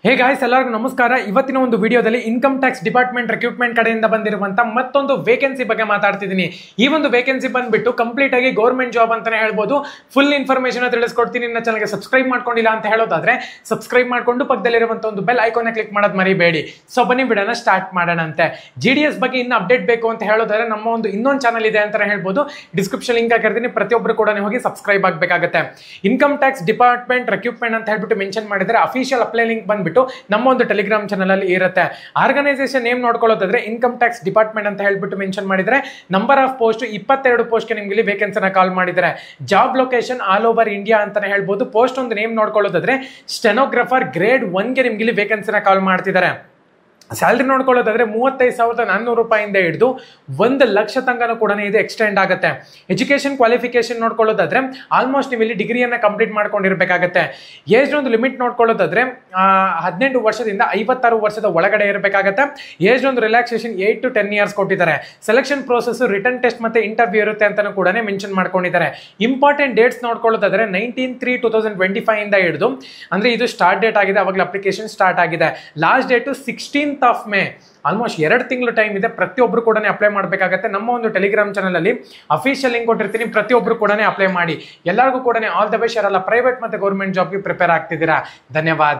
Hey guys, ಎಲ್ಲರಿಗೂ ನಮಸ್ಕಾರ. ಇವತ್ತಿನ ಒಂದು ವಿಡಿಯೋದಲ್ಲಿ ಇನ್ಕಮ್ ಟ್ಯಾಕ್ಸ್ ಡಿಪಾರ್ಟ್ಮೆಂಟ್ ರಿಕ್ರೂಟ್ಮೆಂಟ್ ಕಡೆಯಿಂದ ಬಂದಿರುವಂತ ಮತ್ತೊಂದು ವೇಕೆನ್ಸಿ ಬಗ್ಗೆ ಮಾತಾಡ್ತಿದ್ದೀನಿ. ಈ ಒಂದು ವೇಕೆನ್ಸಿ ಬಂದ್ಬಿಟ್ಟು ಕಂಪ್ಲೀಟ್ ಆಗಿ ಗೌರ್ಮೆಂಟ್ ಜಾಬ್ ಅಂತಾನೆ ಹೇಳ್ಬೋದು. ಫುಲ್ ಇನ್ಫಾರ್ಮೇಶನ್ ತಿಳಿಸ್ಕೊಡ್ತೀನಿ. ನನ್ನ ಚಾನಲ್ಗೆ ಸಬ್ಸ್ಕ್ರೈಬ್ ಮಾಡ್ಕೊಂಡಿಲ್ಲ ಅಂತ ಹೇಳೋದಾದ್ರೆ ಸಬ್ಸ್ಕ್ರೈಬ್ ಮಾಡ್ಕೊಂಡು ಪಕ್ಕದಲ್ಲಿರುವಂತ ಒಂದು ಬೆಲ್ ಐಕಾನ್ ಕ್ಲಿಕ್ ಮಾಡೋದು ಮರಿಬೇಡಿ. ಸೊ ಬನ್ನಿ ವಿಡಿಯೋನ ಸ್ಟಾರ್ಟ್ ಮಾಡೋಣಂತೆ. GDS ಬಗ್ಗೆ ಇನ್ನು ಅಪ್ಡೇಟ್ ಬೇಕು ಅಂತ ಹೇಳೋದಾದ್ರೆ ನಮ್ಮ ಒಂದು ಇನ್ನೊಂದು ಚಾನಲ್ ಇದೆ ಅಂತಾನೆ ಹೇಳ್ಬೋದು. ಡಿಸ್ಕ್ರಿಪ್ಷನ್ ಲಿಂಕ್ ಹಾಕಿರ್ತೀನಿ, ಪ್ರತಿಯೊಬ್ಬರು ಕೂಡ ಹೋಗಿ ಸಬ್ಸ್ಕ್ರೈಬ್ ಆಗಬೇಕಾಗುತ್ತೆ. ಇನ್ಕಮ್ ಟ್ಯಾಕ್ಸ್ ಡಿಪಾರ್ಟ್ಮೆಂಟ್ ರಿಕ್ರೂಟ್ಮೆಂಟ್ ಅಂತ ಹೇಳ್ಬಿಟ್ಟು ಮೆನ್ಷನ್ ಮಾಡಿದ್ರೆ ಅಫಿಷಿಯಲ್ ಅಪ್ಲೈ ಲಿಂಕ್ ಬಂದ್ಬಿಟ್ಟು ನಮ್ಮ ಒಂದು ಟೆಲಿಗ್ರಾಮ್ ಚಾನಲ್ ಅಲ್ಲಿ ಇರುತ್ತೆ. ಆರ್ಗನೈಸೇಷನ್ ನೇಮ್ ನೋಡ್ಕೊಳ್ಳೋದಾದ್ರೆ ಇನ್ಕಮ್ ಟ್ಯಾಕ್ಸ್ ಡಿಪಾರ್ಟ್ಮೆಂಟ್ ಅಂತ ಹೇಳ್ಬಿಟ್ಟು ಮೆನ್ಷನ್ ಮಾಡಿದ್ರೆ ನಂಬರ್ ಆಫ್ ಪೋಸ್ಟ್ 22 ಪೋಸ್ಟ್ ನಿಮ್ಗೆ ಇಲ್ಲಿ ವೇಕೆನ್ಸಿನ ಕಾಲ್ ಮಾಡಿದ್ದಾರೆ. Job location all over India ಅಂತಾನೆ ಹೇಳ್ಬೋದು. ಪೋಸ್ಟ್ ಒಂದು ನೇಮ್ ನೋಡ್ಕೊಳ್ಳೋದಾದ್ರೆ ಸ್ಟೆನೋಗ್ರಾಫರ್ ಗ್ರೇಡ್ 1 ಗೆ ನಿಮ್ಗೆ ಇಲ್ಲಿ ವೇಕೆನ್ಸಿನ ಕಾಲ್ ಮಾಡ್ತಿದ್ದಾರೆ. ಸ್ಯಾಲ್ರಿ ನೋಡ್ಕೊಳ್ಳೋದಾದ್ರೆ 35,400 ರೂಪಾಯಿಂದ ಹಿಡಿದು 1 ಲಕ್ಷ ತನಕ ಕೂಡ ಇದು ಎಕ್ಸ್ಟೆಂಡ್ ಆಗುತ್ತೆ. ಎಜುಕೇಶನ್ ಕ್ವಾಲಿಫಿಕೇಶನ್ ನೋಡ್ಕೊಳ್ಳೋದಾದ್ರೆ ಆಲ್ಮೋಸ್ಟ್ ನೀವು ಇಲ್ಲಿ ಡಿಗ್ರಿಯನ್ನ ಕಂಪ್ಲೀಟ್ ಮಾಡ್ಕೊಂಡಿರ್ಬೇಕಾಗತ್ತೆ. ಏಜ್ ಒಂದು ಲಿಮಿಟ್ ನೋಡ್ಕೊಳ್ಳೋದಾದ್ರೆ 18 ವರ್ಷದಿಂದ 56 ವರ್ಷದ ಒಳಗಡೆ ಇರಬೇಕಾಗತ್ತೆ. ಏಜ್ ಒಂದು ರಿಲ್ಯಾಕ್ಸೇಷನ್ 8 to 10 ಇಯರ್ಸ್ ಕೊಟ್ಟಿದ್ದಾರೆ. ಸೆಲೆಕ್ಷನ್ ಪ್ರೋಸೆಸ್ ರಿಟರ್ನ್ ಟೆಸ್ಟ್ ಮತ್ತೆ ಇಂಟರ್ವ್ಯೂ ಇರುತ್ತೆ ಅಂತಾನು ಕೂಡ ಮೆನ್ಷನ್ ಮಾಡ್ಕೊಂಡಿದ್ದಾರೆ. ಇಂಪಾರ್ಟೆಂಟ್ ಡೇಟ್ಸ್ ನೋಡ್ಕೊಳ್ಳೋದಾದ್ರೆ 19/3/2025 ಇಂದ ಹಿಡಿದು ಅಂದ್ರೆ ಇದು ಸ್ಟಾರ್ಟ್ ಡೇಟ್ ಆಗಿದೆ, ಅವಾಗಲೇ ಅಪ್ಲಿಕೇಶನ್ ಸ್ಟಾರ್ಟ್ ಆಗಿದೆ. Last date 16th of May. Almost 2 ತಿಂಗಳು ಟೈಮ್ ಇದೆ. ಪ್ರತಿಯೊಬ್ಬರು ಕೂಡ ಅಪ್ಲೈ ಮಾಡಬೇಕಾಗತ್ತೆ. ನಮ್ಮ ಒಂದು ಟೆಲಿಗ್ರಾಮ್ ಚಾನಲ್ ಅಲ್ಲಿ ಅಫಿಷಿಯಲ್ ಲಿಂಕ್ ಕೊಟ್ಟಿರ್ತೀನಿ, ಪ್ರತಿಯೊಬ್ಬರು ಕೂಡ ಅಪ್ಲೈ ಮಾಡಿ. ಎಲ್ಲರಿಗೂ ಕೂಡ ಆಲ್ ದ ಬೆಸ್ಟ್. ಯಾರೆಲ್ಲ ಪ್ರೈವೇಟ್ ಮತ್ತೆ ಗೌರ್ಮೆಂಟ್ ಜಾಬ್ಗೆ ಪ್ರಿಪೇರ್ ಆಗ್ತಿದ್ದೀರಾ, ಧನ್ಯವಾದ.